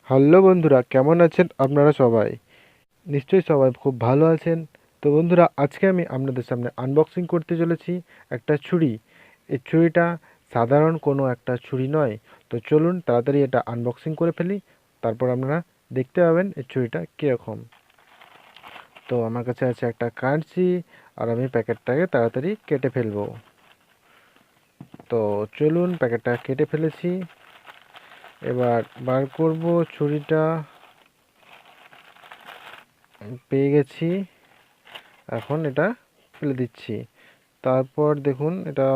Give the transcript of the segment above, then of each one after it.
Hello বন্ধুরা, কেমন আছেন আপনারা সবাই? নিশ্চয়ই সবাই খুব ভালো আছেন। তো বন্ধুরা, আজকে আমি আপনাদের সামনে আনবক্সিং করতে চলেছি একটা ছুরি। এই ছুরিটা সাধারণ কোনো একটা ছুরি নয়। তো চলুন তাড়াতাড়ি এটা আনবক্সিং করে ফেলি, তারপর আপনারা দেখতে পাবেন এই ছুরিটা কীরকম। তো আমার কাছে আছে একটা কাঁচি, আর আমি প্যাকেটটাকে তাড়াতাড়ি কেটে ফেলবো। তো চলুন, প্যাকেটটা কেটে ফেলেছি। এবার বার করব ছুরিটা। পেয়ে গেছি। এখন এটা ফেলে দিচ্ছি। তারপর দেখুন, এটা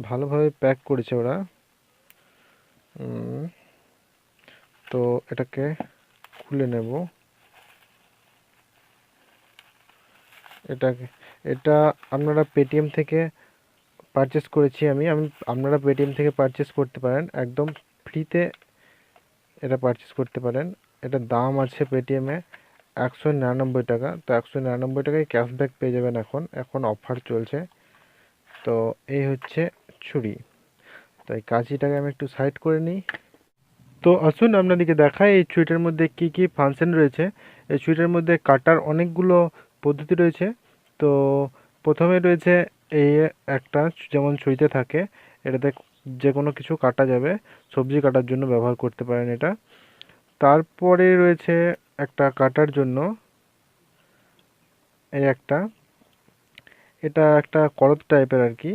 ভালোভাবে প্যাক করেছে ওরা। তো এটাকে খুলে নেব। এটাকে এটা আপনারা পেটিএম থেকে পারচেস করেছি আমি আমি আপনারা পেটিএম থেকে পারচেস করতে পারেন, একদম ফ্রিতে এটা পারচেস করতে পারেন। এটার দাম আছে পেটিএমে 199 টাকা। তো 199 টাকায় ক্যাশব্যাক পেয়ে যাবেন। এখন অফার চলছে। তো এই হচ্ছে ছুরি। তাই কাঁচিটাকে আমি একটু সাইড করে নিই। তো আসুন আপনাদেরকে দেখাই এই ছুরিটার মধ্যে কি কি ফাংশন রয়েছে। এই ছুরিটার মধ্যে কাটার অনেকগুলো পদ্ধতি রয়েছে। তো প্রথমে রয়েছে এই একটা, যেমন ছুরিতে থাকে, এটাতে যে কোনো কিছু কাটা যাবে। সবজি কাটার জন্য ব্যবহার করতে পারেন এটা। তারপরে রয়েছে একটা কাটার জন্য এই একটা, এটা একটা করত টাইপের আর কি।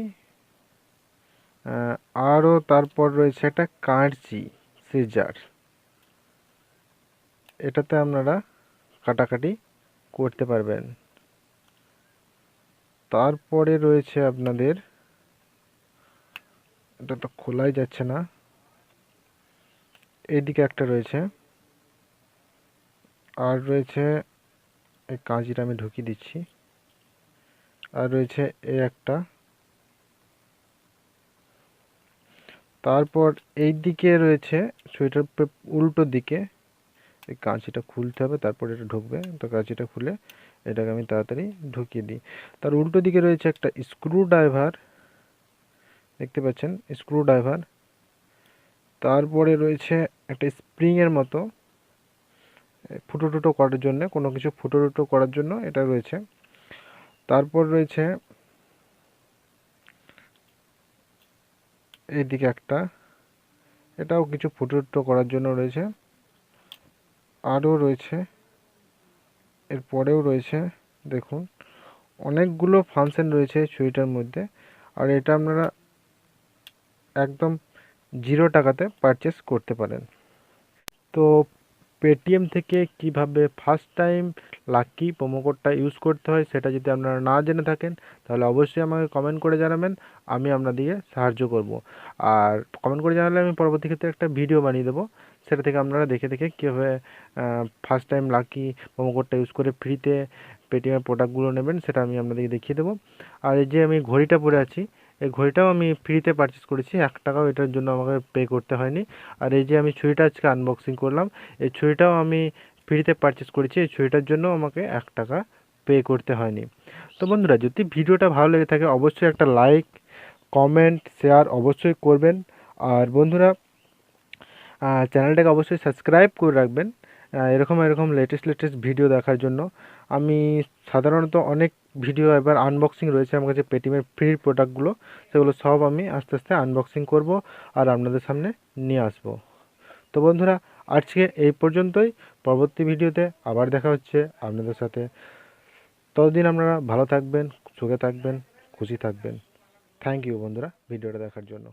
আরও তারপর রয়েছে একটা কাঁচি, সিজার। এটাতে আপনারা কাটাকাটি করতে পারবেন। তারপরে রয়েছে আপনাদের, এটা তো খোলাই যাচ্ছে না, এইদিকে একটা রয়েছে। আর রয়েছে, এই কাঁচিটা আমি ঢুকিয়ে দিচ্ছি। আর রয়েছে এই একটা। তারপর এই দিকে রয়েছে সুইটার উল্টো দিকে। এই কাঁচিটা খুলতে হবে, তারপর এটা ঢুকবে। তো কাঁচিটা খুলে এটাকে আমি তাড়াতাড়ি ঢুকিয়ে দিই। তার উল্টো দিকে রয়েছে একটা স্ক্রু ড্রাইভার, দেখতে পাচ্ছেন, স্ক্রু ড্রাইভার। তারপরে রয়েছে একটা স্প্রিংয়ের মতো, ফুটো টুটো করার জন্য, কোনো কিছু ফুটো টুটো করার জন্য এটা রয়েছে। তারপর রয়েছে এইদিকে একটা, এটাও কিছু ফুটো টুটো করার জন্য রয়েছে। আরও রয়েছে, এরপরেও রয়েছে। দেখুন, অনেকগুলো ফাংশন রয়েছে ছুরিটার মধ্যে। আর এটা আপনারা একদম 0 টাকাতে পারচেস করতে পারেন। তো পেটিএম থেকে কিভাবে ফার্স্ট টাইম লাকি প্রোমো কোডটা ইউজ করতে হয় সেটা যদি আপনারা না জেনে থাকেন, তাহলে অবশ্যই আমাকে কমেন্ট করে জানাবেন। আমি আপনাদেরকে সাহায্য করব। আর কমেন্ট করে জানালে আমি পরবর্তী ক্ষেত্রে একটা ভিডিও বানিয়ে দেবো, সেটা থেকে আপনারা দেখে দেখে কীভাবে ফার্স্ট টাইম লাকি প্রোমো কোডটা ইউজ করে ফ্রিতে পেটিএমের প্রোডাক্টগুলো নেবেন, সেটা আমি আপনাদেরকে দেখিয়ে দেবো। আর এই যে আমি ঘড়িটা পরে আছি, এই ঘড়িটাও আমি ফ্রিতে পারচেস করেছি, 1 টাকাও এটার জন্য আমাকে পে করতে হয়নি। আর এই যে আমি ছুরিটা আজকে আনবক্সিং করলাম, এই ছুরিটাও আমি ফ্রিতে পারচেস করেছি। এই ছুরিটার জন্য আমাকে 1 টাকা পে করতে হয়নি। তো বন্ধুরা, যদি ভিডিওটা ভালো লেগে থাকে অবশ্যই একটা লাইক, কমেন্ট, শেয়ার অবশ্যই করবেন। আর বন্ধুরা, চ্যানেলটাকে অবশ্যই সাবস্ক্রাইব করে রাখবেন এরকম এরকম লেটেস্ট ভিডিও দেখার জন্য। আমি সাধারণত অনেক ভিডিও এবার আনবক্সিং রয়েছে আমার কাছে পেটিএমের ফ্রি প্রোডাক্টগুলো, সেগুলো সব আমি আস্তে আস্তে আনবক্সিং করব আর আপনাদের সামনে নিয়ে আসব। তো বন্ধুরা, আজকে এই পর্যন্তই। পরবর্তী ভিডিওতে আবার দেখা হচ্ছে আপনাদের সাথে। ততদিন আপনারা ভালো থাকবেন, সুখে থাকবেন, খুশি থাকবেন। থ্যাংক ইউ বন্ধুরা ভিডিওটা দেখার জন্য।